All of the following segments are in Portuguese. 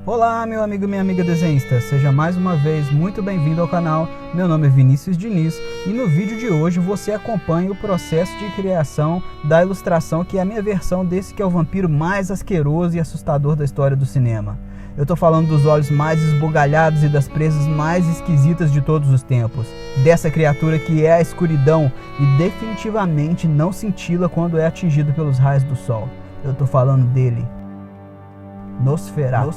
Olá, meu amigo e minha amiga desenhista, seja mais uma vez muito bem-vindo ao canal. Meu nome é Vinícius Diniz e no vídeo de hoje você acompanha o processo de criação da ilustração, que é a minha versão desse que é o vampiro mais asqueroso e assustador da história do cinema. Eu tô falando dos olhos mais esbugalhados e das presas mais esquisitas de todos os tempos. Dessa criatura que é a escuridão e definitivamente não cintila quando é atingido pelos raios do sol. Eu tô falando dele. Nosferatu.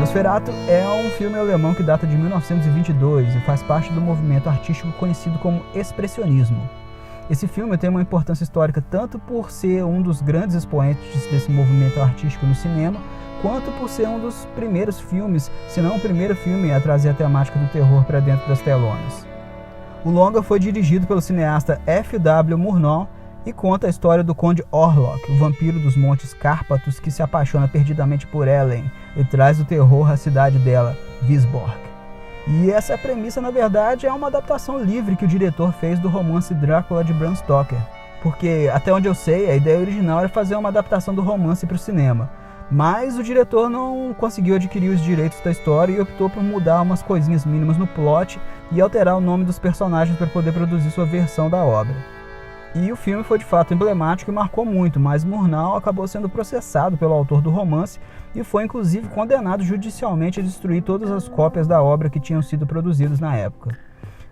Nosferatu é um filme alemão que data de 1922 e faz parte do movimento artístico conhecido como expressionismo. Esse filme tem uma importância histórica tanto por ser um dos grandes expoentes desse movimento artístico no cinema, quanto por ser um dos primeiros filmes, se não o primeiro filme a trazer a temática do terror para dentro das telonas. O longa foi dirigido pelo cineasta F.W. Murnau e conta a história do Conde Orlok, o vampiro dos Montes Cárpatos que se apaixona perdidamente por Ellen e traz o terror à cidade dela, Wisborg. E essa premissa, na verdade, é uma adaptação livre que o diretor fez do romance Drácula de Bram Stoker. Porque, até onde eu sei, a ideia original era fazer uma adaptação do romance para o cinema. Mas o diretor não conseguiu adquirir os direitos da história e optou por mudar umas coisinhas mínimas no plot e alterar o nome dos personagens para poder produzir sua versão da obra. E o filme foi de fato emblemático e marcou muito, mas Murnau acabou sendo processado pelo autor do romance e foi inclusive condenado judicialmente a destruir todas as cópias da obra que tinham sido produzidas na época.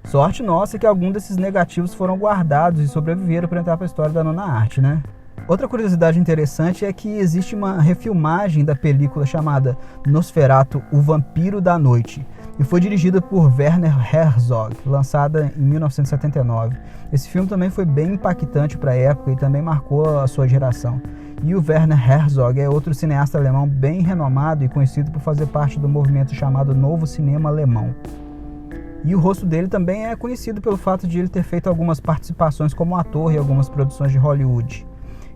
Sorte nossa que alguns desses negativos foram guardados e sobreviveram para entrar para a história da nona arte, né? Outra curiosidade interessante é que existe uma refilmagem da película chamada Nosferatu, o Vampiro da Noite, e foi dirigida por Werner Herzog, lançada em 1979. Esse filme também foi bem impactante para a época e também marcou a sua geração. E o Werner Herzog é outro cineasta alemão bem renomado e conhecido por fazer parte do movimento chamado Novo Cinema Alemão. E o rosto dele também é conhecido pelo fato de ele ter feito algumas participações como ator em algumas produções de Hollywood.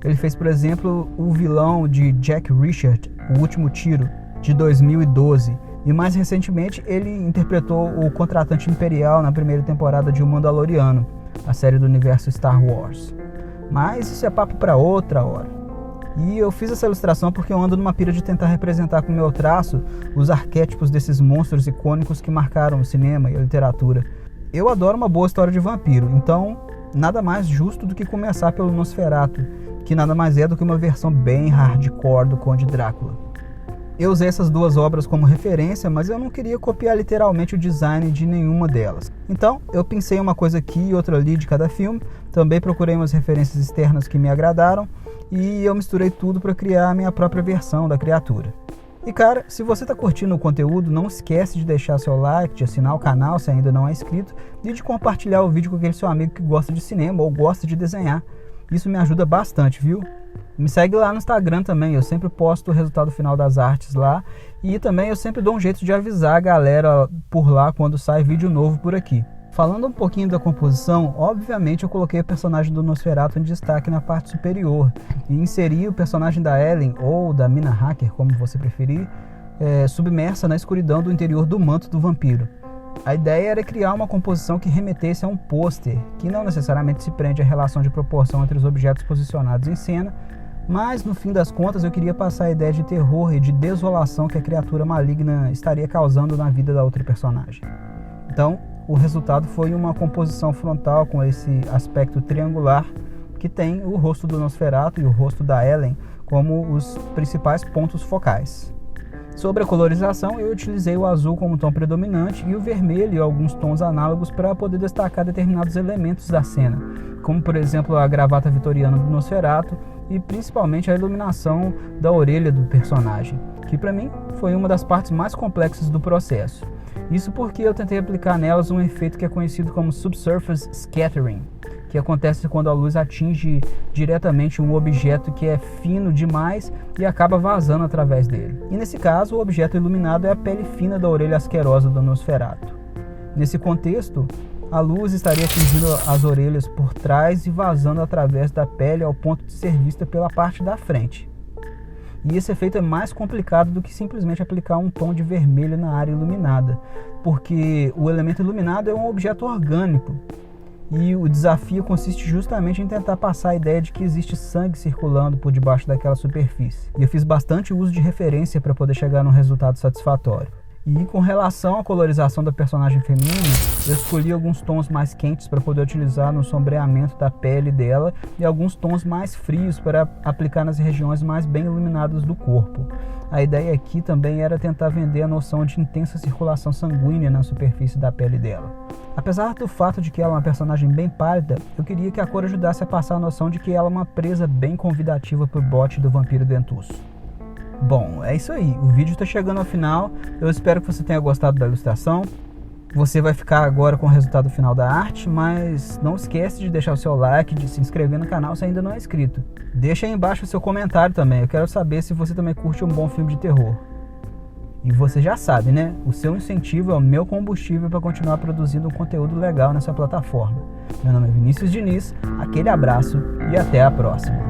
Ele fez, por exemplo, o vilão de Jack Reacher, O Último Tiro, de 2012. E mais recentemente ele interpretou o Contratante Imperial na primeira temporada de O Mandaloriano, a série do universo Star Wars. Mas isso é papo para outra hora. E eu fiz essa ilustração porque eu ando numa pira de tentar representar com o meu traço os arquétipos desses monstros icônicos que marcaram o cinema e a literatura. Eu adoro uma boa história de vampiro, então nada mais justo do que começar pelo Nosferatu, que nada mais é do que uma versão bem hardcore do Conde Drácula. Eu usei essas duas obras como referência, mas eu não queria copiar literalmente o design de nenhuma delas. Então, eu pensei uma coisa aqui e outra ali de cada filme, também procurei umas referências externas que me agradaram, e eu misturei tudo para criar a minha própria versão da criatura. E cara, se você está curtindo o conteúdo, não esquece de deixar seu like, de assinar o canal se ainda não é inscrito, e de compartilhar o vídeo com aquele seu amigo que gosta de cinema ou gosta de desenhar. Isso me ajuda bastante, viu? Me segue lá no Instagram também, eu sempre posto o resultado final das artes lá. E também eu sempre dou um jeito de avisar a galera por lá quando sai vídeo novo por aqui. Falando um pouquinho da composição, obviamente eu coloquei o personagem do Nosferatu em destaque na parte superior. E inseri o personagem da Ellen, ou da Mina Hacker, como você preferir, submersa na escuridão do interior do manto do vampiro. A ideia era criar uma composição que remetesse a um pôster, que não necessariamente se prende à relação de proporção entre os objetos posicionados em cena, mas no fim das contas eu queria passar a ideia de terror e de desolação que a criatura maligna estaria causando na vida da outra personagem. Então, o resultado foi uma composição frontal com esse aspecto triangular que tem o rosto do Nosferatu e o rosto da Ellen como os principais pontos focais. Sobre a colorização, eu utilizei o azul como tom predominante e o vermelho e alguns tons análogos para poder destacar determinados elementos da cena, como por exemplo a gravata vitoriana do Nosferatu e principalmente a iluminação da orelha do personagem, que para mim foi uma das partes mais complexas do processo. Isso porque eu tentei aplicar nelas um efeito que é conhecido como Subsurface Scattering, que acontece quando a luz atinge diretamente um objeto que é fino demais e acaba vazando através dele. E nesse caso, o objeto iluminado é a pele fina da orelha asquerosa do Nosferatu. Nesse contexto, a luz estaria atingindo as orelhas por trás e vazando através da pele ao ponto de ser vista pela parte da frente. E esse efeito é mais complicado do que simplesmente aplicar um tom de vermelho na área iluminada, porque o elemento iluminado é um objeto orgânico. E o desafio consiste justamente em tentar passar a ideia de que existe sangue circulando por debaixo daquela superfície. E eu fiz bastante uso de referência para poder chegar num resultado satisfatório. E com relação à colorização da personagem feminina, eu escolhi alguns tons mais quentes para poder utilizar no sombreamento da pele dela e alguns tons mais frios para aplicar nas regiões mais bem iluminadas do corpo. A ideia aqui também era tentar vender a noção de intensa circulação sanguínea na superfície da pele dela. Apesar do fato de que ela é uma personagem bem pálida, eu queria que a cor ajudasse a passar a noção de que ela é uma presa bem convidativa para o bote do vampiro dentuço. Bom, é isso aí. O vídeo está chegando ao final. Eu espero que você tenha gostado da ilustração. Você vai ficar agora com o resultado final da arte, mas não esquece de deixar o seu like, de se inscrever no canal se ainda não é inscrito. Deixa aí embaixo o seu comentário também. Eu quero saber se você também curte um bom filme de terror. E você já sabe, né? O seu incentivo é o meu combustível para continuar produzindo um conteúdo legal nessa plataforma. Meu nome é Vinícius Diniz, aquele abraço e até a próxima.